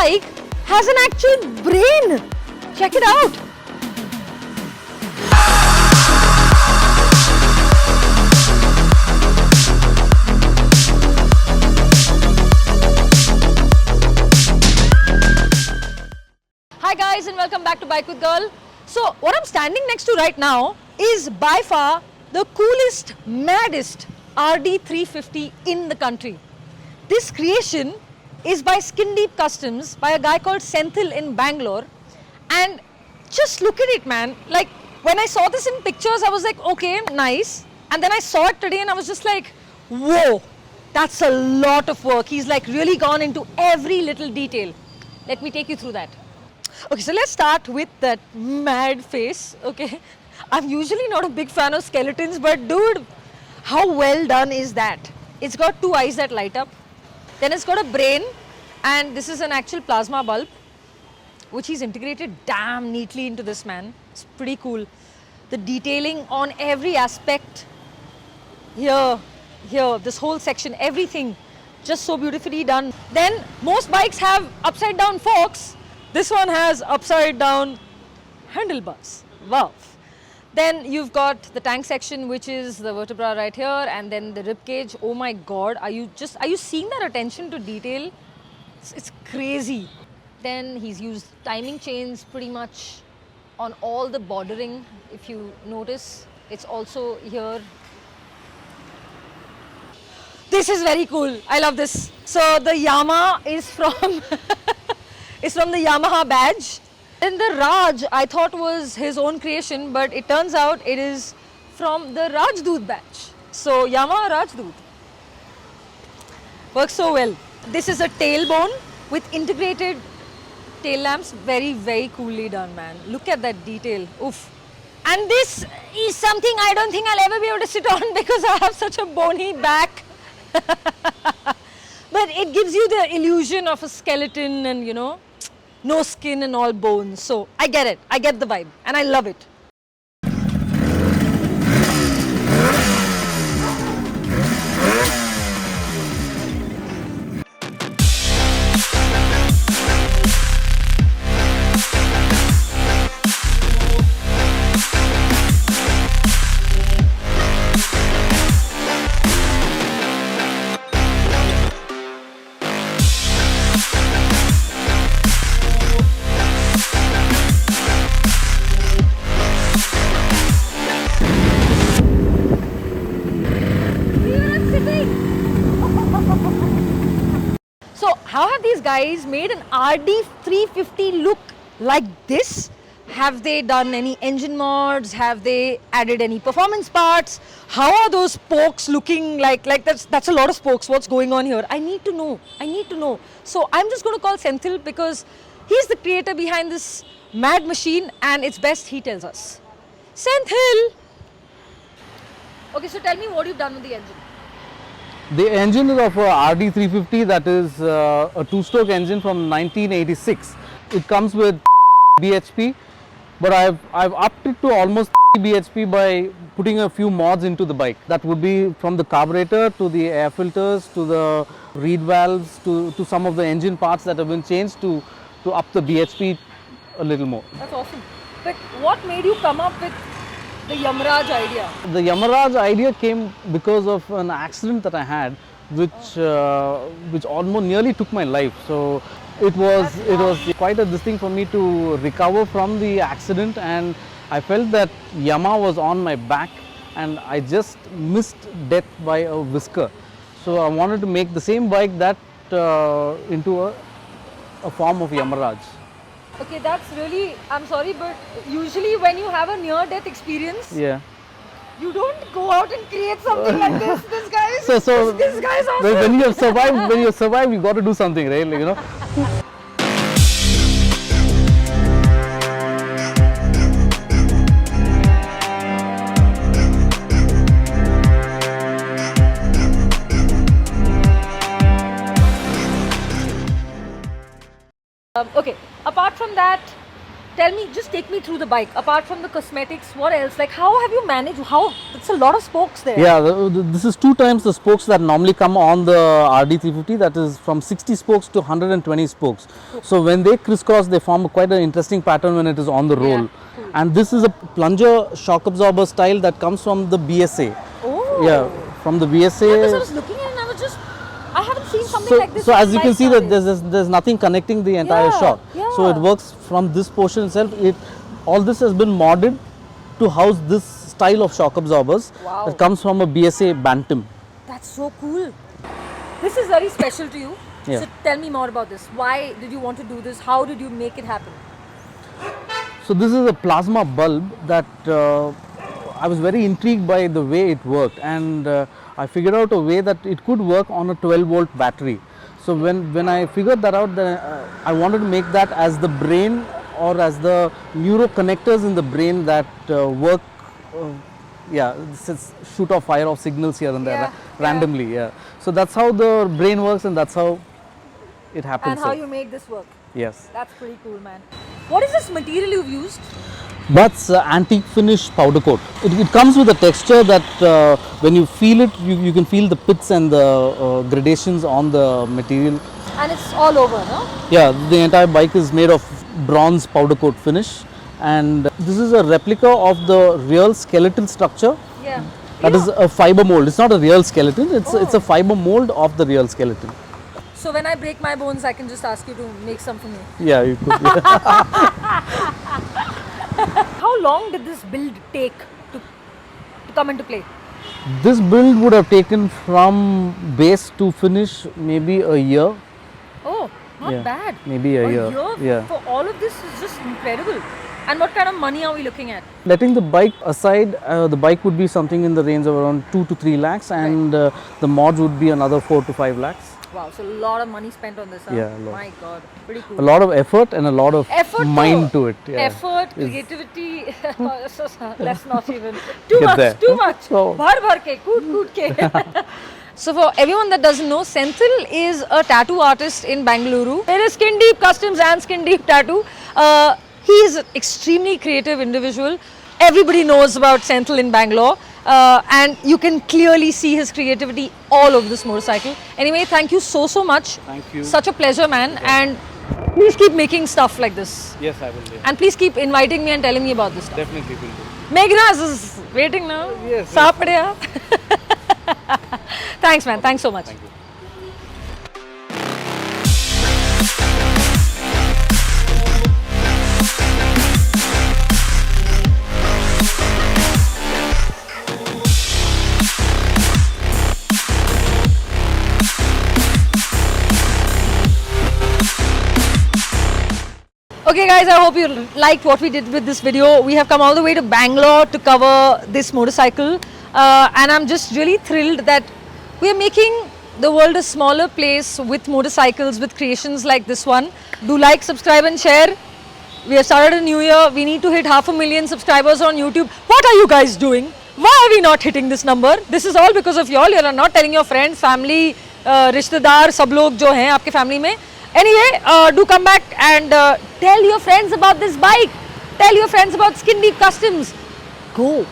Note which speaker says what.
Speaker 1: bike has an actual brain. Check it out. Hi guys, and welcome back to Bike with Girl. So what I'm standing next to right now is by far the coolest, maddest RD350 in the country. This creation is by Skin Deep Customs by a guy called Senthil in Bangalore, and just look at it, man. Like, when I saw this in pictures I was like, okay, nice, and then I saw it today and I was just like, whoa, that's a lot of work. He's like really gone into every little detail. Let me take you through that. Okay, so let's start with that mad face, okay? I'm usually not a big fan of skeletons, but dude, how well done is that? It's got two eyes that light up, then it's got a brain, and this is an actual plasma bulb, which he's integrated damn neatly into this, man. It's pretty cool. The detailing on every aspect, here, this whole section, everything, just so beautifully done. Then most bikes have upside down forks. This one has upside down handlebars. Wow. Then you've got the tank section, which is the vertebra right here, and then the rib cage. Oh my god, are you seeing that attention to detail? It's crazy. Then he's used timing chains pretty much on all the bordering. If you notice, it's also here. This is very cool. I love this. So the Yama is from it's from the Yamaha badge. And the Raj I thought was his own creation, but it turns out it is from the Rajdoot badge. So Yamaha Rajdoot. Works so well. This is a tailbone with integrated tail lamps. Very, very coolly done, man. Look at that detail. Oof. And this is something I don't think I'll ever be able to sit on because I have such a bony back. But it gives you the illusion of a skeleton and, you know, no skin and all bones. So I get it. I get the vibe and I love it. So how have these guys made an RD350 look like this? Have they done any engine mods? Have they added any performance parts? How are those spokes looking like? Like that's a lot of spokes. What's going on here? I need to know. So I'm just going to call Senthil because he's the creator behind this mad machine, and it's best he tells us. Senthil! Okay, so tell me what you've done with the engine.
Speaker 2: The engine is of a RD350, that is a two-stroke engine from 1986. It comes with bhp, but I've upped it to almost bhp by putting a few mods into the bike. That would be from the carburetor to the air filters to the reed valves to some of the engine parts that have been changed to up the bhp a little more.
Speaker 1: That's awesome. But what made you come up with the Yamaraj idea?
Speaker 2: The Yamaraj idea came because of an accident that I had, which almost nearly took my life. So it was quite a thing for me to recover from the accident, and I felt that Yama was on my back, and I just missed death by a whisker. So I wanted to make the same bike that into a form of Yamaraj.
Speaker 1: Okay, that's really, I'm sorry, but usually when you have a near-death experience,
Speaker 2: Yeah.
Speaker 1: you don't go out and create something like this. This guy is awesome.
Speaker 2: When you have survived, you got to do something, right? Like, you know.
Speaker 1: Okay, apart from that, tell me, just take me through the bike. Apart from the cosmetics, what else? Like, how have you managed? How? It's a lot of spokes there.
Speaker 2: Yeah, this is 2 times the spokes that normally come on the RD350. That is from 60 spokes to 120 spokes. So when they crisscross, they form quite an interesting pattern when it is on the roll.
Speaker 1: Cool.
Speaker 2: And this is a plunger shock absorber style that comes from the BSA.
Speaker 1: Oh.
Speaker 2: Yeah, from the BSA.
Speaker 1: Yeah, because I was looking at it and I haven't seen something like this.
Speaker 2: So
Speaker 1: on
Speaker 2: as you can
Speaker 1: bikes
Speaker 2: see that
Speaker 1: nowadays.
Speaker 2: there's nothing connecting the entire
Speaker 1: Yeah,
Speaker 2: shock. So it
Speaker 1: yeah.
Speaker 2: works from this portion itself. All this has been modded to house this style of shock absorbers.
Speaker 1: Wow.
Speaker 2: That comes from a BSA Bantam.
Speaker 1: That's so cool. This is very special to you.
Speaker 2: Yeah.
Speaker 1: So tell me more about this. Why did you want to do this? How did you make it happen?
Speaker 2: So this is a plasma bulb that I was very intrigued by the way it worked, and I figured out a way that it could work on a 12-volt battery. So when I figured that out, then I wanted to make that as the brain or as the neuroconnectors in the brain that work. Shoot off, fire off signals here and there randomly. Yeah. So that's how the brain works, and that's how it happens.
Speaker 1: And how you made this work.
Speaker 2: Yes.
Speaker 1: That's pretty cool, man. What is this material you've used?
Speaker 2: That's antique finish powder coat. It comes with a texture that when you feel it, you can feel the pits and the gradations on the material.
Speaker 1: And it's all over, no?
Speaker 2: Yeah, the entire bike is made of bronze powder coat finish, and this is a replica of the real skeletal structure.
Speaker 1: Yeah.
Speaker 2: That is a fiber mold. It's not a real skeleton. It's a fiber mold of the real skeleton.
Speaker 1: So when I break my bones, I can just ask you to make some for me.
Speaker 2: Yeah, you could.
Speaker 1: How long did this build take to come into play?
Speaker 2: This build would have taken from base to finish maybe a year.
Speaker 1: Oh, not bad.
Speaker 2: Maybe a year. Yeah.
Speaker 1: For all of this is just incredible. And what kind of money are we looking at?
Speaker 2: Letting the bike aside, the bike would be something in the range of around 2 to 3 lakhs, and the mods would be another 4 to 5 lakhs.
Speaker 1: Wow, so a lot of money spent on this, huh?
Speaker 2: Yeah, a lot.
Speaker 1: My God, pretty cool.
Speaker 2: A lot of effort and a lot of
Speaker 1: Effort
Speaker 2: mind to it. Yeah.
Speaker 1: Effort, creativity, let's not even. Too
Speaker 2: Get
Speaker 1: much,
Speaker 2: there.
Speaker 1: too much.
Speaker 2: So-
Speaker 1: Bhar bhar ke, koot ke. So for everyone that doesn't know, Senthil is a tattoo artist in Bangalore. There is Skin Deep Customs and Skin Deep Tattoo. He is an extremely creative individual. Everybody knows about Senthil in Bangalore. And you can clearly see his creativity all over this motorcycle. Anyway, thank you so much.
Speaker 2: Thank you.
Speaker 1: Such a pleasure, man. And please keep making stuff like this.
Speaker 2: Yes, I will do.
Speaker 1: And please keep inviting me and telling me about this stuff.
Speaker 2: Definitely will do.
Speaker 1: Meghna is waiting now.
Speaker 2: Yes.
Speaker 1: Saap padya. Thanks, man. Thanks so much.
Speaker 2: Thank you.
Speaker 1: Okay guys, I hope you liked what we did with this video. We have come all the way to Bangalore to cover this motorcycle, and I'm just really thrilled that we are making the world a smaller place with motorcycles, with creations like this one. Do like, subscribe and share. We have started a new year. We need to hit 500,000 subscribers on YouTube. What are you guys doing? Why are we not hitting this number? This is all because of y'all. You are not telling your friends, family, रिश्तेदार सब लोग जो हैं आपके family में. Anyway, do come back and tell your friends about this bike. Tell your friends about Skin Deep Customs. Go.